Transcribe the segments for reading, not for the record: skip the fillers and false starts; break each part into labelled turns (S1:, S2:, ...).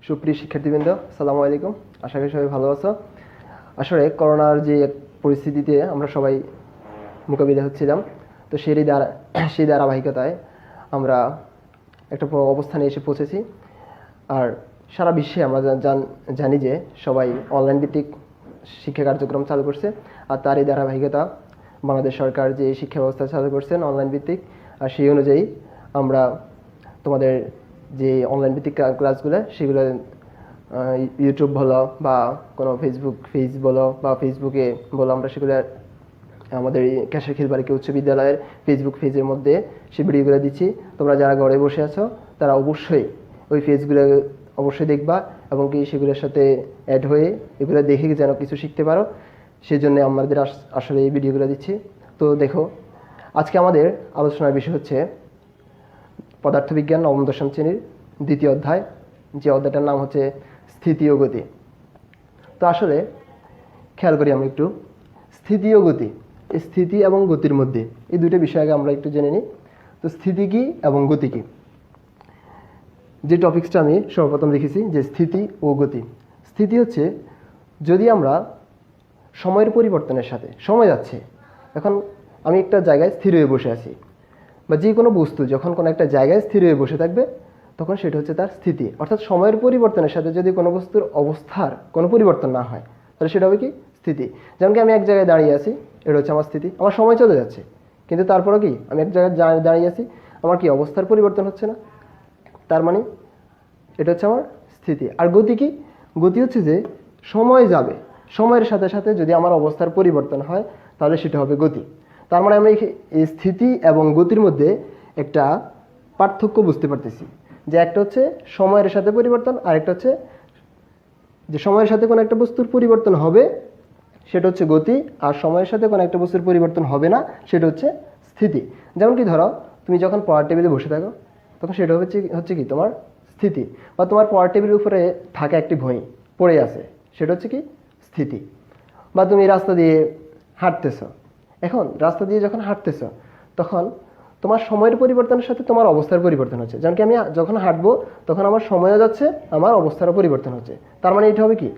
S1: সুপ্রিয় শিক্ষার্থীবৃন্দ, আসসালামু আলাইকুম। আশা করি সবাই ভালো আছো। আসলে করোনার যে পরিস্থিতিতে আমরা সবাই মোকাবিলা হচ্ছিলাম, তো সেই ধারাবাহিকতায় আমরা একটা অবস্থানে এসে পৌঁছেছি। আর সারা বিশ্বে আমরা জানি যে সবাই অনলাইন ভিত্তিক শিক্ষা কার্যক্রম চালু করছে। আর তার এই ধারাবাহিকতা বাংলাদেশ সরকার যে শিক্ষা ব্যবস্থা চালু করছেন অনলাইন ভিত্তিক, আর সেই অনুযায়ী আমরা তোমাদের যে অনলাইন ভিত্তিক ক্লাসগুলো সেগুলো ইউটিউব বলো বা কোনো পেজ বলো বা ফেসবুকে বলো, আমরা সেগুলো আমাদের ক্যাশের খিলবাড়িকে উচ্চ বিদ্যালয়ের ফেসবুক পেজের মধ্যে সেই ভিডিওগুলো দিচ্ছি। তোমরা যারা ঘরে বসে আছো তারা অবশ্যই ওই পেজগুলো অবশ্যই দেখবা এবং কি সেগুলোর সাথে অ্যাড হয়ে এগুলো দেখে যেন কিছু শিখতে পারো, সেই জন্য আমাদের আসলে এই ভিডিওগুলো দিচ্ছি। তো দেখো, আজকে আমাদের আলোচনার বিষয় হচ্ছে পদার্থবিজ্ঞান নবম দশম শ্রেণীর দ্বিতীয় অধ্যায়, যে অধ্যায়টার নাম হচ্ছে স্থিতি ও গতি। তো আসলে খেয়াল করি আমরা একটু স্থিতি ও গতি, এই স্থিতি এবং গতির মধ্যে এই দুটো বিষয় আগে আমরা একটু জেনে নিই। তো স্থিতি কী এবং গতি কী, যে টপিক্সটা আমি সর্বপ্রথম লিখেছি যে স্থিতি ও গতি। স্থিতি হচ্ছে যদি আমরা সময়ের পরিবর্তনের সাথে, সময় যাচ্ছে, এখন আমি একটা জায়গায় স্থির হয়ে বসে আছি, বা যে কোনো বস্তু যখন কোনো একটা জায়গায় স্থির হয়ে বসে থাকবে তখন সেটা হচ্ছে তার স্থিতি। অর্থাৎ সময়ের পরিবর্তনের সাথে যদি কোনো বস্তুর অবস্থার কোনো পরিবর্তন না হয় তাহলে সেটা হবে কি স্থিতি। যেমন কি আমি এক জায়গায় দাঁড়িয়ে আছি, এটা হচ্ছে আমার স্থিতি। আমার সময় চলে যাচ্ছে কিন্তু তারপরেও কি আমি এক জায়গায় দাঁড়িয়ে আছি, আমার কি অবস্থার পরিবর্তন হচ্ছে না, তার মানে এটা হচ্ছে আমার স্থিতি। আর গতি কি? গতি হচ্ছে যে সময় যাবে, সময়ের সাথে সাথে যদি আমার অবস্থার পরিবর্তন হয় তাহলে সেটা হবে গতি। তার মানে আমরা এই স্থিতি এবং গতির মধ্যে একটা পার্থক্য বুঝতে পারতেছি, যে একটা হচ্ছে সময়ের সাথে পরিবর্তন, আর একটা হচ্ছে যে সময়ের সাথে কোনো একটা বস্তুর পরিবর্তন হবে সেটা হচ্ছে গতি, আর সময়ের সাথে কোনো একটা বস্তুর পরিবর্তন হবে না সেটা হচ্ছে স্থিতি। যেমন কি ধরো, তুমি যখন পড়ার টেবিলে বসে থাকো তখন সেটা হচ্ছে কি তোমার স্থিতি, বা তোমার পড়ার টেবিলের উপরে থাকা একটি বই পড়ে আছে সেটা হচ্ছে কি স্থিতি। বা তুমি রাস্তা দিয়ে হাঁটতেছ, এখন রাস্তা দিয়ে যখন হাঁটতেছ তখন তোমার সময়ের পরিবর্তনের সাথে তোমার অবস্থার পরিবর্তন হচ্ছে। যেমন কি আমি যখন হাঁটবো তখন আমার সময়ও যাচ্ছে, আমার অবস্থারও পরিবর্তন হচ্ছে, তার মানে এটা হবে কি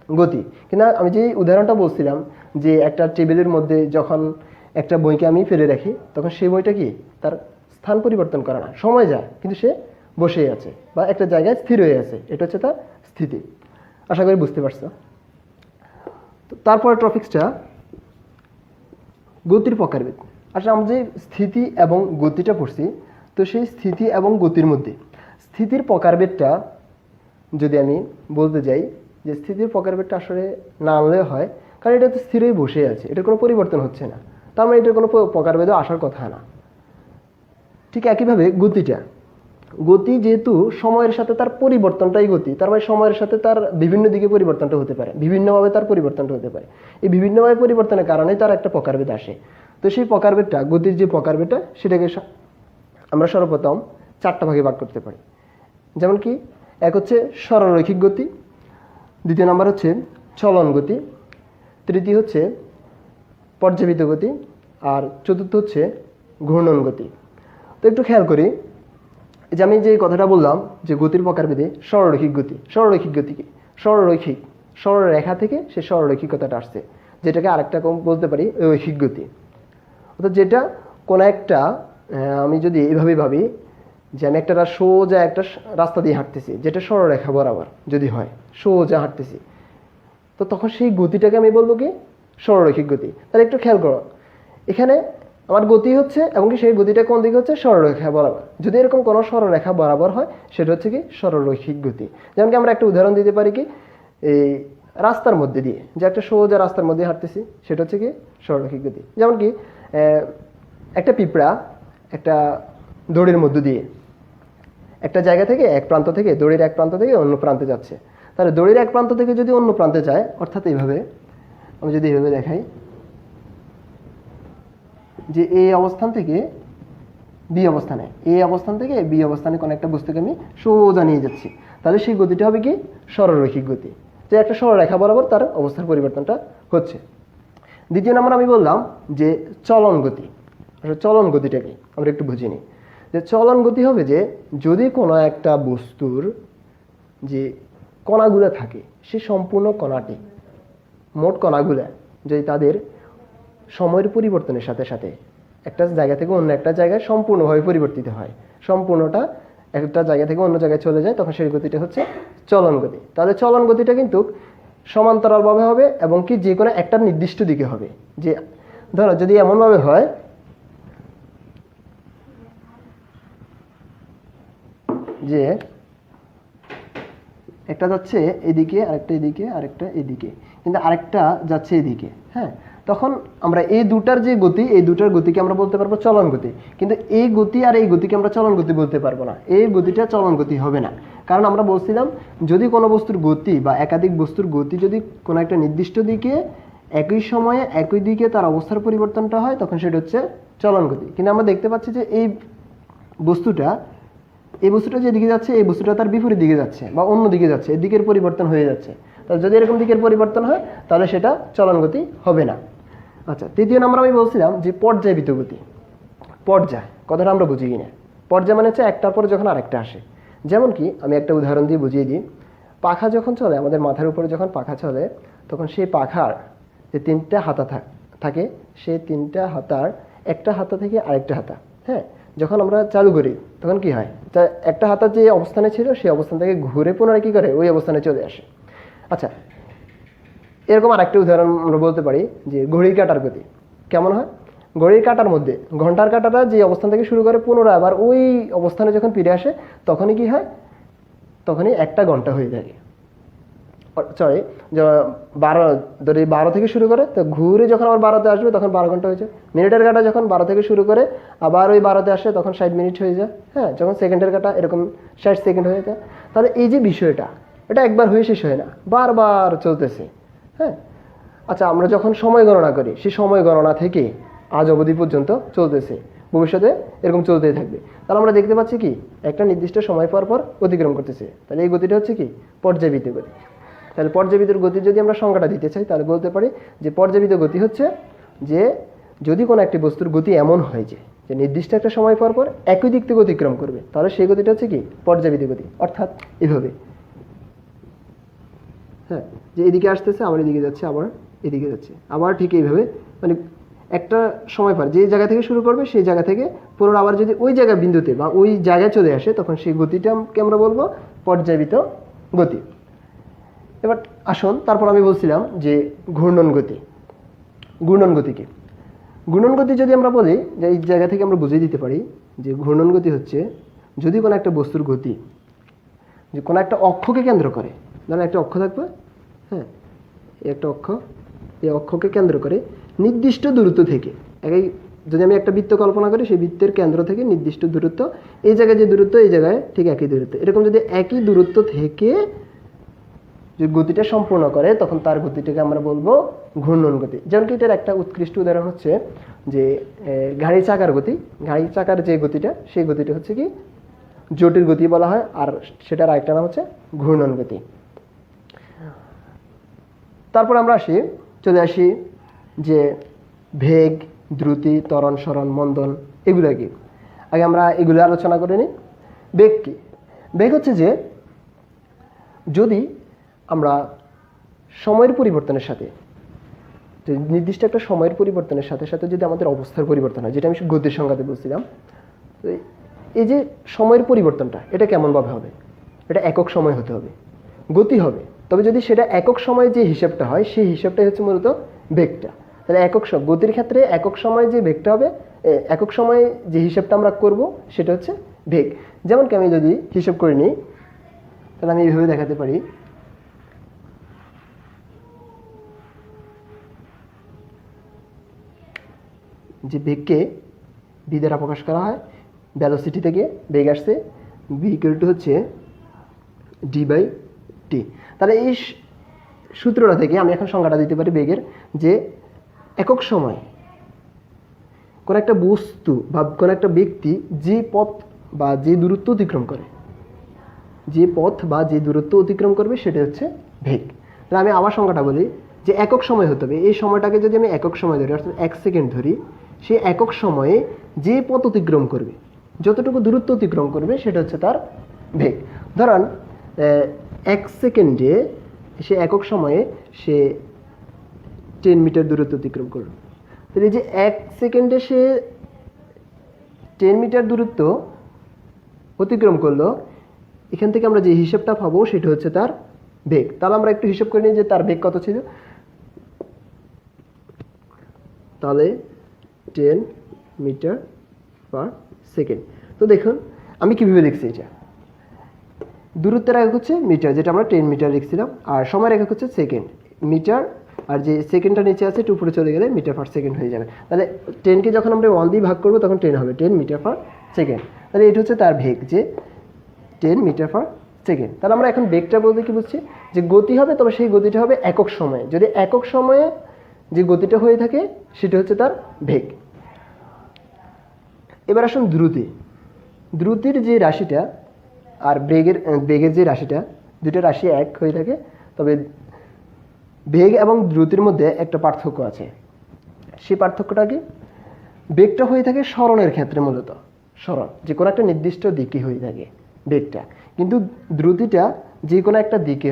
S1: গতি। কিন্তু আমি যে উদাহরণটা বলছিলাম যে একটা টেবিলের মধ্যে যখন একটা বইকে আমি ফেলে রাখি তখন সেই বইটা কি তার স্থান পরিবর্তন করে না, সময় যায় কিন্তু সে বসেই আছে বা একটা জায়গায় স্থির হয়ে আছে, এটা হচ্ছে তার স্থিতি। আশা করি বুঝতে পারছো। তারপরে টপিক্সটা গতির প্রকারভেদ। আসলে আমরা যে স্থিতি এবং গতিটা পড়ছি, তো সেই স্থিতি এবং গতির মধ্যে স্থিতির প্রকারভেদটা যদি আমি বলতে যাই, যে স্থিতির প্রকারভেদটা আসলে না আনলেও হয়, কারণ এটা তো স্থিরই বসে আছে, এটার কোনো পরিবর্তন হচ্ছে না, তার মানে এটার কোনো প্রকারভেদও আসার কথা না। ঠিক একইভাবে গতি যেহেতু সময়ের সাথে তার পরিবর্তনটাই গতি, তার মানে সময়ের সাথে তার বিভিন্ন দিকে পরিবর্তনটা হতে পারে, বিভিন্নভাবে তার পরিবর্তনটা হতে পারে। এই বিভিন্নভাবে পরিবর্তনের কারণে তার একটা প্রকারভেদ আসে। তো সেই প্রকারভেদটা, গতির যে প্রকারভেদটা, সেটাকে আমরা সর্বপ্রথম চারটা ভাগে ভাগ করতে পারি। যেমন কি, এক হচ্ছে সরলরৈখিক গতি, দ্বিতীয় নাম্বার হচ্ছে চলন গতি, তৃতীয় হচ্ছে পর্যাবৃত্ত গতি, আর চতুর্থ হচ্ছে ঘূর্ণন গতি। তো একটু খেয়াল করি, যে আমি যে কথাটা বললাম যে গতির প্রকারভেদে সরলরৈখিক গতি কি? সরলরেখা থেকে সে সরলরৈখিকতাটা আসছে, যেটাকে আরেকটা কম বলতে পারি রৈখিক গতি। অর্থাৎ যেটা কোনো একটা, আমি যদি এইভাবে ভাবি যে আমি একটা সোজা একটা রাস্তা দিয়ে হাঁটতেছি, যেটা সরলরেখা বরাবর যদি হয়, সোজা হাঁটতেছি, তো তখন সেই গতিটাকে আমি বলবো কি সরলরৈখিক গতি। তাহলে একটু খেয়াল করো, এখানে আমার গতি হচ্ছে এবং কি সেই গতিটা কোন দিকে হচ্ছে সরলরেখা বরাবর। যদি এরকম কোনো সরলরেখা বরাবর হয় সেটা হচ্ছে কি সরলরৈখিক গতি। যেমন কি আমরা একটা উদাহরণ দিতে পারি কি, এই রাস্তার মধ্যে দিয়ে, যে একটা সোজা রাস্তার মধ্যে হাঁটতেছি সেটা হচ্ছে কি সরলরৈখিক গতি। যেমন কি একটা পিঁপড়া একটা দড়ির মধ্য দিয়ে একটা জায়গা থেকে, এক প্রান্ত থেকে, দড়ির এক প্রান্ত থেকে অন্য প্রান্তে যাচ্ছে, তাহলে দড়ির এক প্রান্ত থেকে যদি অন্য প্রান্তে যায়, অর্থাৎ এইভাবে আমি যদি এইভাবে দেখাই যে এই অবস্থান থেকে বি অবস্থানে, এই অবস্থান থেকে বি অবস্থানে কোনো একটা বস্তুকে আমি সোজা নিয়ে যাচ্ছি, তাহলে সেই গতিটা হবে কি সরলরৈখিক গতি, যে একটা সরলরেখা বরাবর তার অবস্থার পরিবর্তনটা হচ্ছে। দ্বিতীয় নম্বর আমি বললাম যে চলন গতি। চলন গতিটা কি আমরা একটু বুঝে নিই। যে চলন গতি হবে যে যদি কোনো একটা বস্তুর যে কণাগুলো থাকে, সে সম্পূর্ণ কণাটি, মোট কণাগুলো যদি তাদের সময়ের পরিবর্তনের সাথে সাথে একটা জায়গা থেকে অন্য একটা জায়গায় সম্পূর্ণভাবে পরিবর্তিত হয়, সম্পূর্ণটা একটা জায়গা থেকে অন্য জায়গায় চলে যায়, তখন সেই গতিটা হচ্ছে চলন গতি। তাহলে চলন গতিটা কিন্তু সমান্তরালভাবে হবে এবং কি যে কোনো একটা নির্দিষ্ট দিকে হবে। যে ধরো যদি এমনভাবে হয় যে একটা যাচ্ছে এদিকে, আরেকটা এদিকে, আরেকটা এদিকে, কিন্তু আরেকটা যাচ্ছে এদিকে, হ্যাঁ, তখন আমরা এই দুটার যে গতি, এই দুটার গতিকে আমরা বলতে পারবো চলন গতি। কিন্তু এই গতি আর এই গতিকে আমরা চলন গতি বলতে পারবো না, এই গতিটা চলন গতি হবে না। কারণ আমরা বলছিলাম যদি কোনো বস্তুর গতি বা একাধিক বস্তুর গতি যদি কোনো একটা নির্দিষ্ট দিকে একই সময়ে একই দিকে তার অবস্থার পরিবর্তনটা হয়, তখন সেটা হচ্ছে চলন গতি। কিন্তু আমরা দেখতে পাচ্ছি যে এই বস্তুটা যেদিকে যাচ্ছে, এই বস্তুটা তার বিপরীত দিকে যাচ্ছে বা অন্য দিকে যাচ্ছে, এই দিকের পরিবর্তন হয়ে যাচ্ছে। তাহলে যদি এরকম দিকের পরিবর্তন হয় তাহলে সেটা চলন গতি হবে না। আচ্ছা, তৃতীয় নম্বর আমি বলছিলাম যে পর্যায়বৃত্ত গতি। পর্যায় কথাটা আমরা বুঝি কিনা, পর্যায় মানে হচ্ছে একটার পরে যখন আরেকটা আসে। যেমন কি আমি একটা উদাহরণ দিয়ে বুঝিয়ে দিই। পাখা যখন চলে, আমাদের মাথার উপরে যখন পাখা চলে, তখন সেই পাখার যে তিনটা হাতা থাকে, সেই তিনটা হাতার একটা হাতা থেকে আরেকটা হাতা, হ্যাঁ, যখন আমরা চালু করি তখন কি হয়, একটা হাতা যে অবস্থানে ছিল সেই অবস্থান থেকে ঘুরে পুনরায় কি করে ওই অবস্থানে চলে আসে। আচ্ছা, এরকম আরেকটা উদাহরণ আমরা বলতে পারি যে ঘড়ির কাঁটার গতি কেমন হয়। ঘড়ির কাঁটার মধ্যে ঘন্টার কাঁটাটা যে অবস্থান থেকে শুরু করে পুনরায় আবার ওই অবস্থানে যখন ফিরে আসে তখনই কি হয়, তখনই একটা ঘন্টা হয়ে থাকে। সরি, 12 থেকে শুরু করে তো ঘুরে যখন আবার 12তে আসবে তখন 12 ঘন্টা হয়ে যায়। মিনিটের কাঁটা যখন 12 থেকে শুরু করে আবার ওই 12তে আসে তখন 60 মিনিট হয়ে যায়, হ্যাঁ, যখন সেকেন্ডের কাঁটা এরকম 60 সেকেন্ড হয়ে যায়। তাহলে এই যে বিষয়টা, এটা একবার হয়ে শেষ হয় না, বারবার চলতেছে, হ্যাঁ। আচ্ছা, আমরা যখন সময় গণনা করি, সেই সময় গণনা থেকে আজ অবধি পর্যন্ত চলতেছে, ভবিষ্যতে এরকম চলতেই থাকবে। তাহলে আমরা দেখতে পাচ্ছি কি একটা নির্দিষ্ট সময় পর পর অতিক্রম করতেছে। তাহলে এই গতিটা হচ্ছে কি পর্যায়বৃত্ত গতি। তাহলে পর্যায়বৃত্ত গতির যদি আমরা সংজ্ঞাটা দিতে চাই তাহলে বলতে পারি যে পর্যায়বৃত্ত গতি হচ্ছে যে যদি কোনো একটি বস্তুর গতি এমন হয় যে নির্দিষ্ট একটা সময় পর পর একই দিক থেকে অতিক্রম করবে, তাহলে সেই গতিটা হচ্ছে কি পর্যায়বৃত্ত গতি। অর্থাৎ এভাবে, হ্যাঁ, যে এদিকে আসতেছে আবার এদিকে যাচ্ছে, আবার এদিকে যাচ্ছে, আবার ঠিক এইভাবে, মানে একটা সময় পর যে জায়গা থেকে শুরু করবে সেই জায়গা থেকে পুনরায় আবার যদি ওই জায়গা বিন্দুতে বা ওই জায়গায় চলে আসে তখন সেই গতিটাকে আমরা বলবো পর্যায়বৃত্ত গতি। এবার আসুন, তারপর আমি বলছিলাম যে ঘূর্ণন গতি। ঘূর্ণন গতিকে ঘূর্ণন গতি যদি আমরা বলি যে এই জায়গা থেকে আমরা বুঝিয়ে দিতে পারি যে ঘূর্ণন গতি হচ্ছে যদি কোনো একটা বস্তুর গতি যে কোনো একটা অক্ষকে কেন্দ্র করে, ধরেন একটা অক্ষ থাকবে, হ্যাঁ, একটা অক্ষ, এই অক্ষকে কেন্দ্র করে নির্দিষ্ট দূরত্ব থেকে, যদি আমি একটা বৃত্ত কল্পনা করি সেই বৃত্তের কেন্দ্র থেকে নির্দিষ্ট দূরত্ব, এই জায়গায় যে দূরত্ব এই জায়গায় ঠিক একই দূরত্ব, এরকম যদি একই দূরত্ব থেকে যে গতিটা সম্পূর্ণ করে তখন তার গতিটাকে আমরা বলবো ঘূর্ণন গতি। যেমন কি এটার একটা উৎকৃষ্ট উদাহরণ হচ্ছে যে গাড়ি চাকার গতি। গাড়ি চাকার যে গতিটা সেই গতিটা হচ্ছে কি জটিল গতি বলা হয়, আর সেটার আরেকটা নাম হচ্ছে ঘূর্ণন গতি। তারপর আমরা চলে আসি যে বেগ, দ্রুতি, ত্বরণ, সরণ, মন্দন, এগুলো কি। আগে আমরা এগুলো আলোচনা করে নিই। বেগ কি? বেগ হচ্ছে যে যদি আমরা সময়ের পরিবর্তনের সাথে, নির্দিষ্ট একটা সময়ের পরিবর্তনের সাথে সাথে যদি আমাদের অবস্থার পরিবর্তন হয়, যেটা আমি গতির সংজ্ঞাতে বলছিলাম, এই যে সময়ের পরিবর্তনটা এটা কেমনভাবে হবে, এটা একক সময় হতে হবে, গতি হবে। তবে যদি সেটা একক সময়ে যে হিসাবটা হয় সেই হিসাবটাই হচ্ছে মূলত বেগটা। তাহলে গতির ক্ষেত্রে একক সময়ে যে বেগটা হবে, একক সময়ে যে হিসাবটা আমরা করব সেটা হচ্ছে বেগ। যেমন কি আমি যদি হিসাব করে নিই তাহলে আমি এইভাবে দেখাতে পারি যে বেগকে ভি দ্বারা প্রকাশ করা হয়, ভেলোসিটি থেকে বেগ আসছে, ভি ইকুয়াল টু হচ্ছে ডি বাই টি। তাহলে এই সূত্রটা থেকে আমি এখন সংজ্ঞাটা দিতে পারি বেগের, যে একক সময় কোন একটা বস্তু বা কোন একটা ব্যক্তি যে পথ বা যে দূরত্ব অতিক্রম করে, যে পথ বা যে দূরত্ব অতিক্রম করবে সেটা হচ্ছে বেগ। তাহলে আমি আবার সংজ্ঞাটা বলি যে একক সময় হতে হবে। এই সময়টাকে যদি আমি একক সময় ধরি, অর্থাৎ 1 সেকেন্ড ধরি, সে একক সময়ে যে পথ অতিক্রম করবে, যতটুকু দূরত্ব অতিক্রম করবে সেটা হচ্ছে তার বেগ। ধরেন 1 সেকেন্ডে সে একক সময়ে সে 10 মিটার দূরত্ব অতিক্রম করলো। তাহলে এই যে 1 সেকেন্ডে সে 10 মিটার দূরত্ব অতিক্রম করলো, এখান থেকে আমরা যে হিসাবটা পাবো সেটা হচ্ছে তার বেগ। তাহলে আমরা একটু হিসাব করে নিই যে তার বেগ কত ছিল। তাহলে 10 মিটার পার সেকেন্ড। তো দেখুন আমি কীভাবে লিখছি, এটা দূরত্বের একক হচ্ছে মিটার, যেটা আমরা 10 মিটার লিখছিলাম, আর সময়ের একক হচ্ছে সেকেন্ড। মিটার আর যে সেকেন্ডটা নিচে আছে একটু উপরে চলে গেলে মিটার পার সেকেন্ড হয়ে যাবে। তাহলে 10কে যখন আমরা 1 দিয়ে ভাগ করবো তখন 10 হবে, 10 মিটার পার সেকেন্ড। তাহলে এটা হচ্ছে তার বেগ, যে 10 মিটার পার সেকেন্ড। তাহলে আমরা এখন বেগটা বলতে কি বুঝছি, যে গতি হবে, তবে সেই গতিটা হবে একক সময়ে। যদি একক সময়ে যে গতিটা হয়ে থাকে সেটা হচ্ছে তার বেগ। এবার আসুন দ্রুতি। দ্রুতির যে রাশিটা আর বেগের যে রাশিটা, দুটো রাশি এক হয়ে থাকে, তবে বেগ এবং দ্রুতির মধ্যে একটা পার্থক্য আছে। সেই পার্থক্যটা কি, বেগটা হয়ে থাকে সরণের ক্ষেত্রে, মূলত সরণ যে কোনো একটা নির্দিষ্ট দিকে হয়ে থাকে বেগটা, কিন্তু দ্রুতিটা যে কোনো একটা দিকে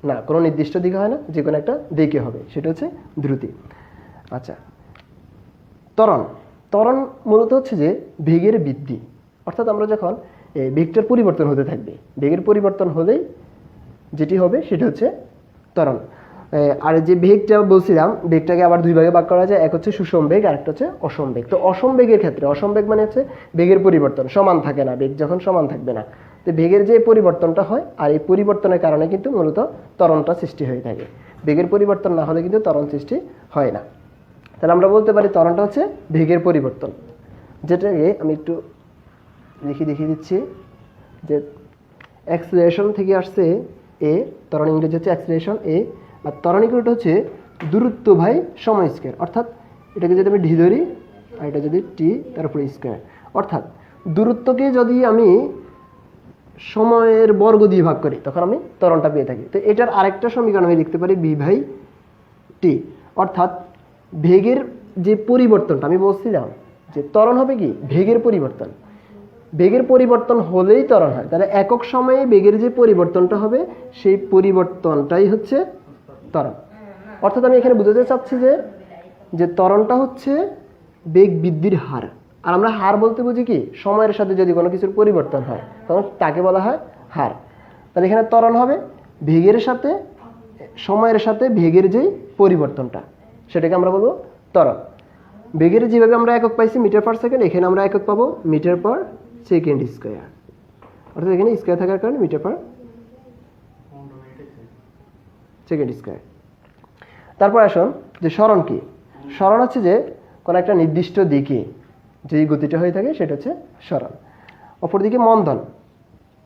S1: না, কোনো নির্দিষ্ট দিকে হয় না, যে কোনো একটা দিকে হবে, সেটা হচ্ছে দ্রুতি। আচ্ছা, ত্বরণ। ত্বরণ মূলত হচ্ছে যে বেগের বৃদ্ধি, অর্থাৎ আমরা যখন বেগটার পরিবর্তন হতে থাকবে, বেগের পরিবর্তন হলেই যেটি হবে সেটা হচ্ছে ত্বরণ। আর যে বেগটা বলছিলাম, বেগটাকে আবার দুই ভাগে ভাগ করা যায়, এক হচ্ছে সুষম বেগ আর একটা হচ্ছে অসম বেগ। তো অসম বেগের ক্ষেত্রে, অসম বেগ মানে হচ্ছে বেগের পরিবর্তন সমান থাকে না, বেগ যখন সমান থাকবে না, তো বেগের যে পরিবর্তনটা হয়, আর এই পরিবর্তনের কারণে কিন্তু মূলত ত্বরণটা সৃষ্টি হয়ে থাকে। বেগের পরিবর্তন না হলে কিন্তু ত্বরণ সৃষ্টি হয় না। তাহলে আমরা বলতে পারি ত্বরণটা হচ্ছে বেগের পরিবর্তন, যেটাকে আমি একটু দেখিয়ে দিচ্ছি, যে অ্যাক্সিলারেশন থেকে আসছে এ, ত্বরণ ইংরেজি হচ্ছে অ্যাক্সিলারেশন এ, আর ত্বরণ ইকুয়াল হচ্ছে দূরত্ব বাই সময় স্কয়ার। অর্থাৎ এটাকে যদি আমি ডি ধরি আর এটা যদি টি, তার উপরে স্কয়ার, অর্থাৎ দূরত্বকে যদি আমি সময়ের বর্গ দিয়ে ভাগ করি তখন আমি ত্বরণটা পেয়ে থাকি। তো এটার আরেকটা সমীকরণ আমি লিখতে পারি বি বাই টি, অর্থাৎ বেগের যে পরিবর্তনটা আমি বলছিলাম, যে ত্বরণ হবে কি বেগের পরিবর্তন, বেগের পরিবর্তন হলেই ত্বরণ হয়। তাহলে একক সময়ে বেগের যে পরিবর্তনটা হবে সেই পরিবর্তনটাই হচ্ছে ত্বরণ। অর্থাৎ আমি এখানে বুঝাতে চাচ্ছি যে ত্বরণটা হচ্ছে বেগ বৃদ্ধির হার। আর আমরা হার বলতে বুঝি কি, সময়ের সাথে যদি কোনো কিছুর পরিবর্তন হয় তখন তাকে বলা হয় হার। তাহলে এখানে ত্বরণ হবে বেগের সাথে, সময়ের সাথে বেগের যেই পরিবর্তনটা, সেটাকে আমরা বলবো ত্বরণ। বেগের যেভাবে আমরা একক পাইছি মিটার পার সেকেন্ড, এখানে আমরা একক পাবো মিটার পার সেকেন্ড স্কয়ার, অর্থাৎ এখানে স্কয়ার থাকার কারণে মিটার পার সেকেন্ড স্কয়ার। তারপর আসুন যে সরণ কি। সরণ হচ্ছে যে কোনো একটা নির্দিষ্ট দিকে যেই গতিটা হয়ে থাকে সেটা হচ্ছে সরণ। অপরদিকে মন্দন।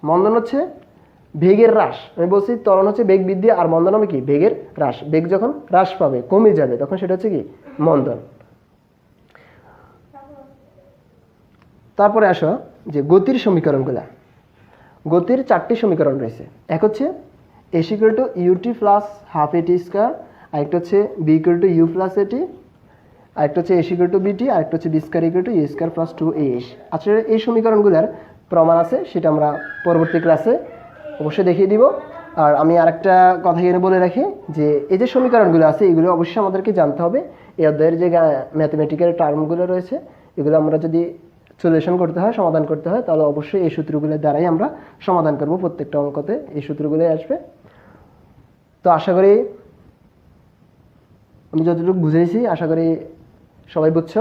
S1: মন্দন হচ্ছে বেগের হ্রাস। আমি বলছি ত্বরণ হচ্ছে বেগ বৃদ্ধি, আর মন্দন হবে কি বেগের হ্রাস। বেগ যখন হ্রাস পাবে, কমে যাবে, তখন সেটা হচ্ছে কি মন্দন। তারপরে আসো যে গতির সমীকরণগুলা। গতির 4টি সমীকরণ রয়েছে। এক হচ্ছে s equal to u t plus half a t square, আরেকটা হচ্ছে v equal to u plus a t, আরেকটা হচ্ছে এস ইকুয়াল টু বিটি, আরেকটা হচ্ছে v square equal to u square plus 2a's। আসলে এই সমীকরণগুলোর প্রমাণ আছে, সেটা আমরা পরবর্তী ক্লাসে অবশ্যই দেখিয়ে দিব। আর আমি আরেকটা কথা এখানে বলে রাখি, যে এই যে সমীকরণগুলো আছে এগুলো অবশ্যই আমাদেরকে জানতে হবে। এই অধ্যায়ের যে ম্যাথমেটিক্যাল টার্মগুলো রয়েছে এগুলো আমরা যদি সলিউশন করতে হয়, সমাধান করতে হয়, তাহলে অবশ্যই এই সূত্রগুলোর দ্বারাই আমরা সমাধান করব। প্রত্যেকটা অঙ্কতে এই সূত্রগুলোই আসবে। তো আশা করি আমি যতটুকু বুঝেছি, আশা করি সবাই বুঝছো।